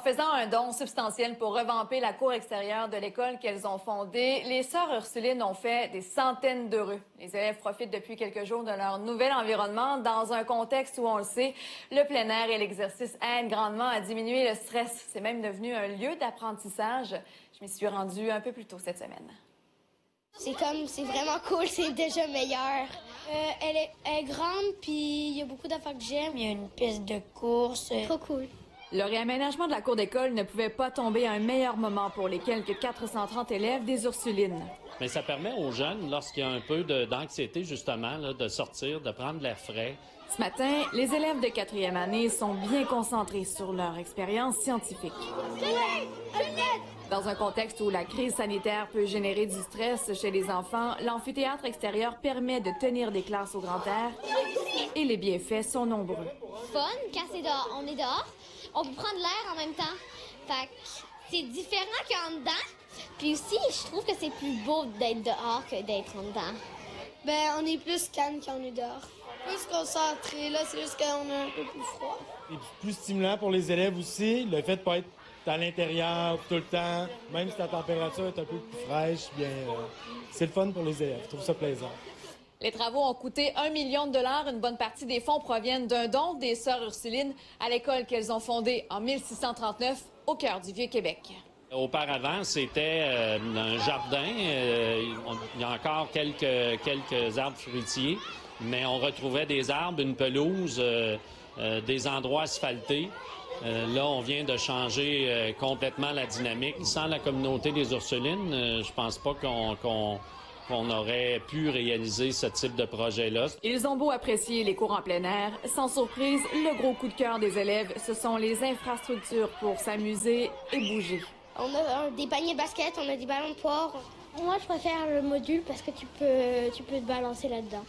faisant un don substantiel pour revamper la cour extérieure de l'école qu'elles ont fondée, les sœurs Ursulines ont fait des centaines d'heureux. Les élèves profitent depuis quelques jours de leur nouvel environnement dans un contexte où, on le sait, le plein air et l'exercice aident grandement à diminuer le stress. C'est même devenu un lieu d'apprentissage. Je m'y suis rendue un peu plus tôt cette semaine. C'est vraiment cool, c'est déjà meilleur. Elle est grande, puis il y a beaucoup d'affaires que j'aime. Il y a une piste de course. Trop cool. Le réaménagement de la cour d'école ne pouvait pas tomber à un meilleur moment pour les quelques 430 élèves des Ursulines. Mais ça permet aux jeunes, lorsqu'il y a un peu d'anxiété, justement, là, de sortir, de prendre l'air frais. Ce matin, les élèves de 4e année sont bien concentrés sur leur expérience scientifique. Dans un contexte où la crise sanitaire peut générer du stress chez les enfants, l'amphithéâtre extérieur permet de tenir des classes au grand air et les bienfaits sont nombreux. Fun, quand on est dehors, on peut prendre l'air en même temps. Fait que c'est différent qu'en dedans. Puis aussi, je trouve que c'est plus beau d'être dehors que d'être en dedans. Ben, on est plus calme quand on est dehors. Plus concentré, là, c'est juste qu'on a un peu plus froid. Et plus stimulant pour les élèves aussi, le fait de ne pas être à l'intérieur tout le temps, même si la température est un peu plus fraîche, bien, c'est le fun pour les élèves. Je trouve ça plaisant. Les travaux ont coûté 1 million de dollars. Une bonne partie des fonds proviennent d'un don des sœurs Ursulines à l'école qu'elles ont fondée en 1639 au cœur du Vieux-Québec. Auparavant, c'était un jardin. Il y a encore quelques arbres fruitiers, mais on retrouvait des arbres, une pelouse, des endroits asphaltés. Là, on vient de changer complètement la dynamique. Sans la communauté des Ursulines, je pense pas qu'on aurait pu réaliser ce type de projet-là. Ils ont beau apprécier les cours en plein air, sans surprise, le gros coup de cœur des élèves, ce sont les infrastructures pour s'amuser et bouger. On a des paniers de basket, on a des ballons de poire. Moi, je préfère le module parce que tu peux te balancer là-dedans.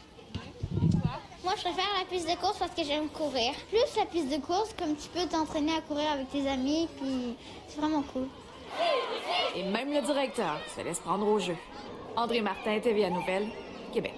Moi, je préfère la piste de course parce que j'aime courir. Plus la piste de course, comme tu peux t'entraîner à courir avec tes amis, puis c'est vraiment cool. Et même le directeur se laisse prendre au jeu. André Martin, TVA Nouvelles, Québec.